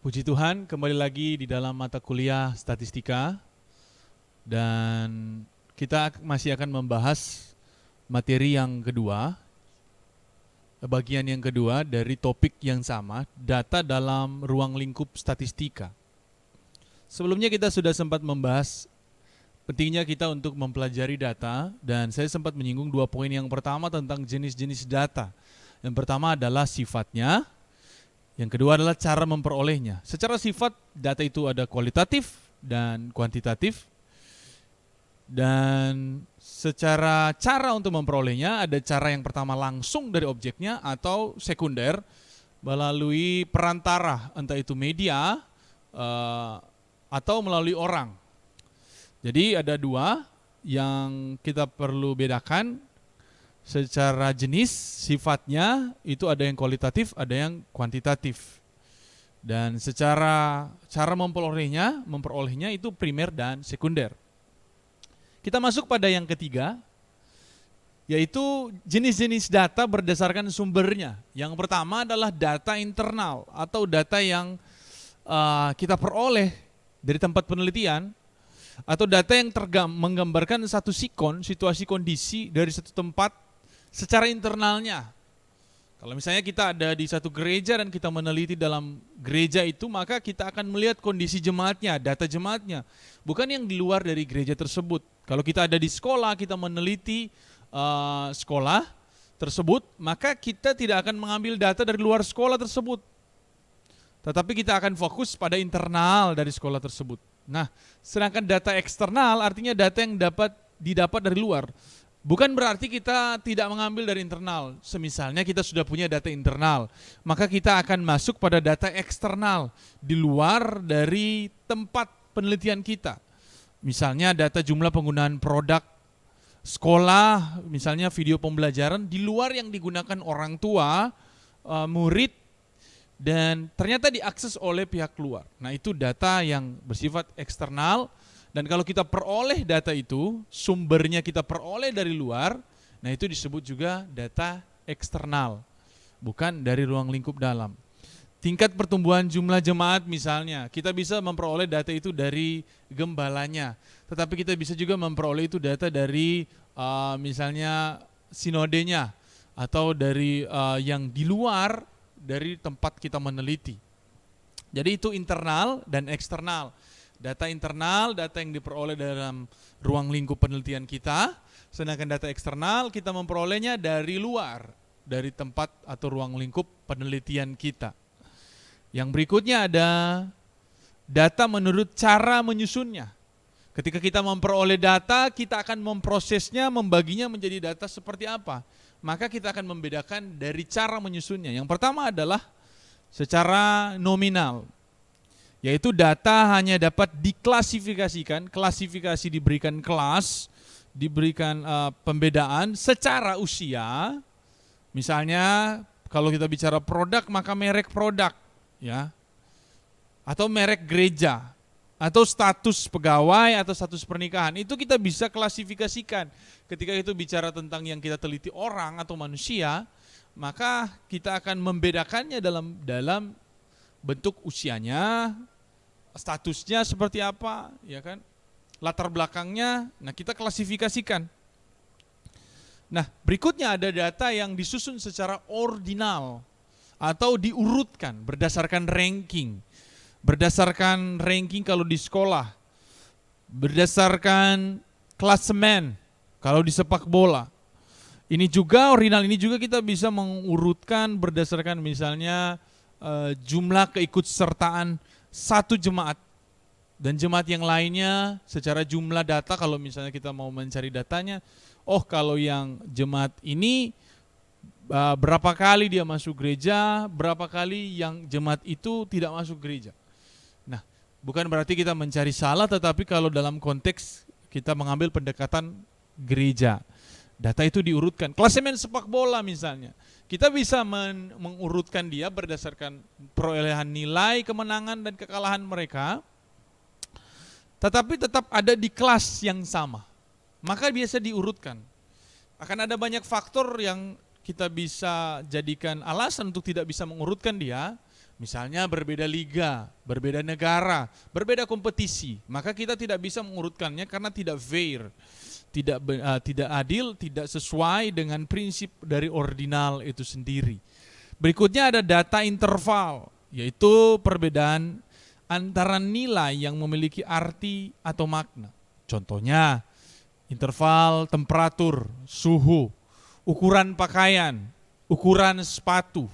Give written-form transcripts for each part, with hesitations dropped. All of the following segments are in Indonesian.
Puji Tuhan, kembali lagi di dalam mata kuliah statistika dan kita masih akan membahas materi yang kedua, bagian yang kedua dari topik yang sama, data dalam ruang lingkup statistika. Sebelumnya kita sudah sempat membahas pentingnya kita untuk mempelajari data dan saya sempat menyinggung 2 poin. Yang pertama tentang jenis-jenis data. Yang pertama adalah sifatnya. Yang kedua adalah cara memperolehnya. Secara sifat, data itu ada kualitatif dan kuantitatif. Dan secara cara untuk memperolehnya, ada cara yang pertama langsung dari objeknya atau sekunder melalui perantara, entah itu media atau melalui orang. Jadi ada dua yang kita perlu bedakan. Secara jenis, sifatnya itu ada yang kualitatif, ada yang kuantitatif. Dan secara cara memperolehnya itu primer dan sekunder. Kita masuk pada yang ketiga, yaitu jenis-jenis data berdasarkan sumbernya. Yang pertama adalah data internal atau data yang kita peroleh dari tempat penelitian, atau data yang menggambarkan satu sikon, situasi kondisi dari satu tempat secara internalnya. Kalau misalnya kita ada di satu gereja dan kita meneliti dalam gereja itu, maka kita akan melihat kondisi jemaatnya, data jemaatnya, bukan yang di luar dari gereja tersebut. Kalau kita ada di sekolah, kita meneliti sekolah tersebut, maka kita tidak akan mengambil data dari luar sekolah tersebut, tetapi kita akan fokus pada internal dari sekolah tersebut. Nah, sedangkan data eksternal artinya data yang didapat dari luar. Bukan berarti kita tidak mengambil dari internal. Semisalnya kita sudah punya data internal, maka kita akan masuk pada data eksternal di luar dari tempat penelitian kita. Misalnya data jumlah penggunaan produk sekolah, misalnya video pembelajaran di luar yang digunakan orang tua, murid, dan ternyata diakses oleh pihak luar. Nah, itu data yang bersifat eksternal. Dan kalau kita peroleh data itu, sumbernya kita peroleh dari luar, nah itu disebut juga data eksternal, bukan dari ruang lingkup dalam. Tingkat pertumbuhan jumlah jemaat misalnya, kita bisa memperoleh data itu dari gembalanya, tetapi kita bisa juga memperoleh itu data dari misalnya sinodenya, atau dari yang di luar dari tempat kita meneliti. Jadi itu internal dan eksternal. Data internal, data yang diperoleh dalam ruang lingkup penelitian kita, sedangkan data eksternal kita memperolehnya dari luar, dari tempat atau ruang lingkup penelitian kita. Yang berikutnya ada data menurut cara menyusunnya. Ketika kita memperoleh data, kita akan memprosesnya, membaginya menjadi data seperti apa. Maka kita akan membedakan dari cara menyusunnya. Yang pertama adalah secara nominal, yaitu data hanya dapat diklasifikasikan, klasifikasi diberikan kelas, diberikan pembedaan secara usia. Misalnya kalau kita bicara produk, maka merek produk, ya, atau merek gereja, atau status pegawai, atau status pernikahan. Itu kita bisa klasifikasikan. Ketika itu bicara tentang yang kita teliti orang atau manusia, maka kita akan membedakannya dalam bentuk usianya, statusnya seperti apa, ya kan? Latar belakangnya, nah kita klasifikasikan. Nah, berikutnya ada data yang disusun secara ordinal atau diurutkan berdasarkan ranking. Berdasarkan ranking kalau di sekolah, berdasarkan klasemen kalau di sepak bola. Ini juga ordinal, ini juga kita bisa mengurutkan berdasarkan misalnya jumlah keikutsertaan satu jemaat dan jemaat yang lainnya secara jumlah data. Kalau misalnya kita mau mencari datanya, kalau yang jemaat ini berapa kali dia masuk gereja, berapa kali yang jemaat itu tidak masuk gereja. Nah, bukan berarti kita mencari salah, tetapi kalau dalam konteks kita mengambil pendekatan gereja, data itu diurutkan. Klasemen sepak bola misalnya, kita bisa mengurutkan dia berdasarkan perolehan nilai kemenangan dan kekalahan mereka, tetapi tetap ada di kelas yang sama. Maka biasa diurutkan. Akan ada banyak faktor yang kita bisa jadikan alasan untuk tidak bisa mengurutkan dia, Misalnya berbeda liga, berbeda negara, berbeda kompetisi, maka kita tidak bisa mengurutkannya karena tidak fair, tidak adil, tidak sesuai dengan prinsip dari ordinal itu sendiri. Berikutnya ada data interval, yaitu perbedaan antara nilai yang memiliki arti atau makna. Contohnya, interval temperatur, suhu, ukuran pakaian, ukuran sepatu.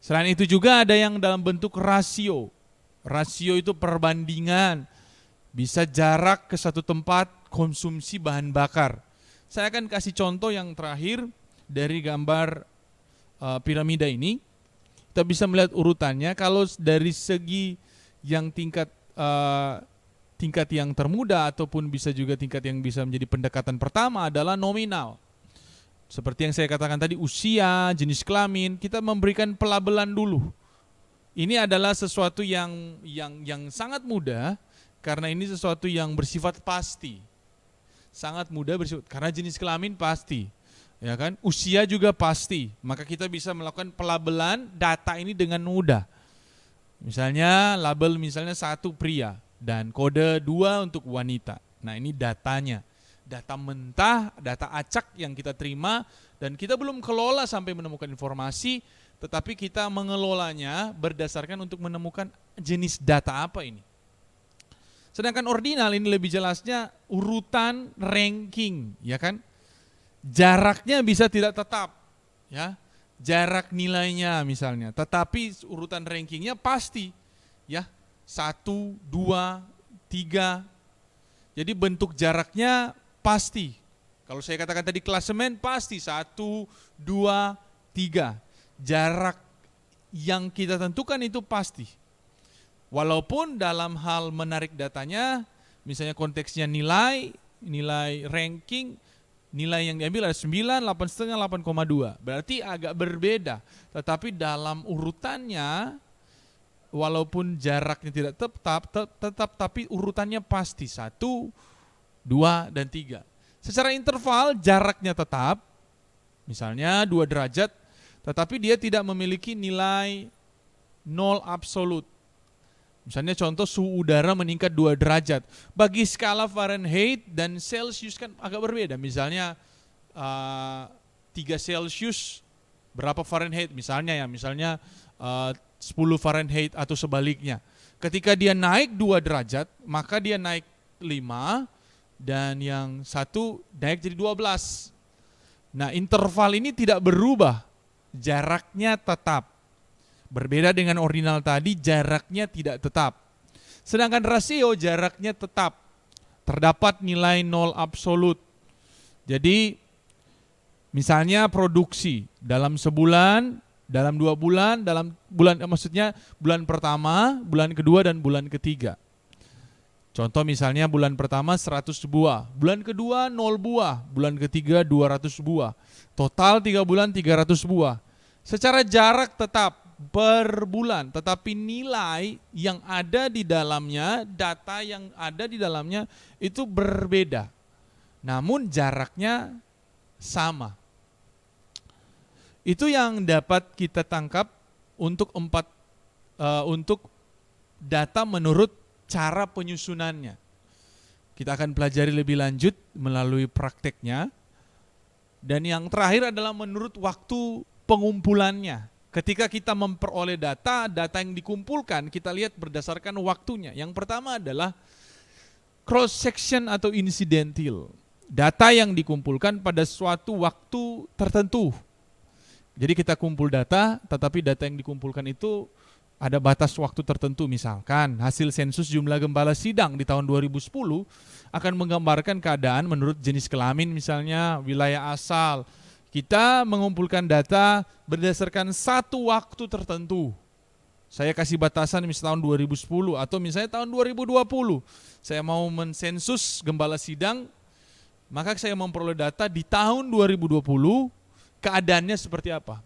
Selain itu juga ada yang dalam bentuk rasio. Rasio itu perbandingan, bisa jarak ke satu tempat konsumsi bahan bakar. Saya akan kasih contoh yang terakhir dari gambar piramida ini. Kita bisa melihat urutannya. Kalau dari segi yang tingkat yang termuda ataupun bisa juga tingkat yang bisa menjadi pendekatan pertama adalah nominal. Seperti yang saya katakan tadi, usia, jenis kelamin, kita memberikan pelabelan dulu. Ini adalah sesuatu yang sangat mudah karena ini sesuatu yang bersifat pasti. Sangat mudah bersifat karena jenis kelamin pasti. Ya kan? Usia juga pasti. Maka kita bisa melakukan pelabelan data ini dengan mudah. Misalnya label misalnya 1 pria dan kode 2 untuk wanita. Nah, ini datanya. Data mentah, data acak yang kita terima dan kita belum kelola sampai menemukan informasi, tetapi kita mengelolanya berdasarkan untuk menemukan jenis data apa ini. Sedangkan ordinal ini lebih jelasnya urutan ranking, ya kan? Jaraknya bisa tidak tetap, ya. Jarak nilainya misalnya, tetapi urutan rankingnya pasti, ya. 1, 2, 3. Jadi bentuk jaraknya pasti. Kalau saya katakan tadi klasemen pasti 1, 2, 3. Jarak yang kita tentukan itu pasti. Walaupun dalam hal menarik datanya, misalnya konteksnya nilai ranking, nilai yang diambil ada 9, 8,5, 8,2. Berarti agak berbeda. Tetapi dalam urutannya, walaupun jaraknya tidak tetap tapi urutannya pasti 1, 2, dan 3. Secara interval jaraknya tetap, misalnya 2 derajat, tetapi dia tidak memiliki nilai 0 absolut. Misalnya contoh suhu udara meningkat 2 derajat. Bagi skala Fahrenheit dan Celsius kan agak berbeda. Misalnya 3 Celsius berapa Fahrenheit misalnya 10 Fahrenheit atau sebaliknya. Ketika dia naik 2 derajat, maka dia naik 5 dan yang satu naik jadi 12. Nah, interval ini tidak berubah, jaraknya tetap. Berbeda dengan ordinal tadi, jaraknya tidak tetap. Sedangkan rasio jaraknya tetap. Terdapat nilai 0 absolut. Jadi, misalnya produksi dalam sebulan, dalam 2 bulan, maksudnya bulan pertama, bulan kedua, dan bulan ketiga. Contoh misalnya bulan pertama 100 buah, bulan kedua 0 buah, bulan ketiga 200 buah. Total 3 bulan 300 buah. Secara jarak tetap per bulan, tetapi nilai yang ada di dalamnya, data yang ada di dalamnya itu berbeda. Namun jaraknya sama. Itu yang dapat kita tangkap untuk untuk data menurut cara penyusunannya. Kita akan pelajari lebih lanjut melalui prakteknya. Dan yang terakhir adalah menurut waktu pengumpulannya. Ketika kita memperoleh data yang dikumpulkan, kita lihat berdasarkan waktunya. Yang pertama adalah cross section atau incidental. Data yang dikumpulkan pada suatu waktu tertentu. Jadi kita kumpul data, tetapi data yang dikumpulkan itu ada batas waktu tertentu. Misalkan hasil sensus jumlah gembala sidang di tahun 2010 akan menggambarkan keadaan menurut jenis kelamin, misalnya wilayah asal. Kita mengumpulkan data berdasarkan satu waktu tertentu. Saya kasih batasan misalnya tahun 2010 atau misalnya tahun 2020. Saya mau mensensus gembala sidang, maka saya memperoleh data di tahun 2020, keadaannya seperti apa.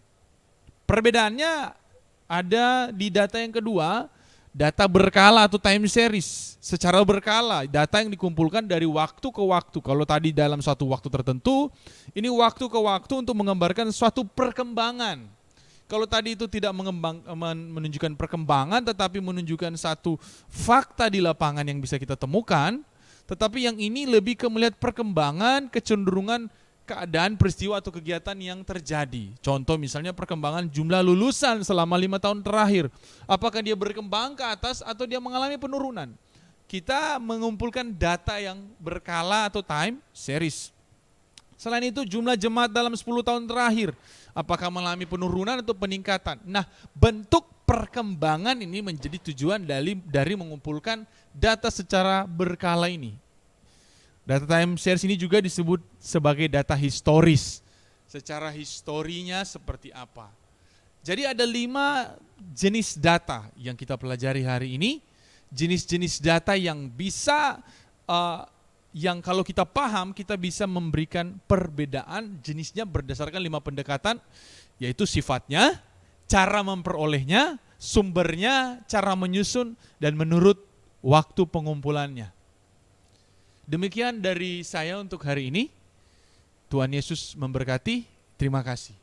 Perbedaannya ada di data yang kedua, data berkala atau time series. Secara berkala, data yang dikumpulkan dari waktu ke waktu. Kalau tadi dalam suatu waktu tertentu, ini waktu ke waktu untuk menggambarkan suatu perkembangan. Kalau tadi itu tidak menunjukkan perkembangan, tetapi menunjukkan satu fakta di lapangan yang bisa kita temukan, tetapi yang ini lebih ke melihat perkembangan, kecenderungan keadaan, peristiwa atau kegiatan yang terjadi. Contoh misalnya perkembangan jumlah lulusan selama 5 tahun terakhir. Apakah dia berkembang ke atas atau dia mengalami penurunan? Kita mengumpulkan data yang berkala atau time series. Selain itu jumlah jemaat dalam 10 tahun terakhir, apakah mengalami penurunan atau peningkatan? Nah, bentuk perkembangan ini menjadi tujuan dari mengumpulkan data secara berkala ini. Data time series ini juga disebut sebagai data historis. Secara historinya seperti apa? Jadi ada 5 jenis data yang kita pelajari hari ini. Jenis-jenis data yang bisa yang kalau kita paham, kita bisa memberikan perbedaan jenisnya berdasarkan 5 pendekatan, yaitu sifatnya, cara memperolehnya, sumbernya, cara menyusun, dan menurut waktu pengumpulannya. Demikian dari saya untuk hari ini. Tuhan Yesus memberkati. Terima kasih.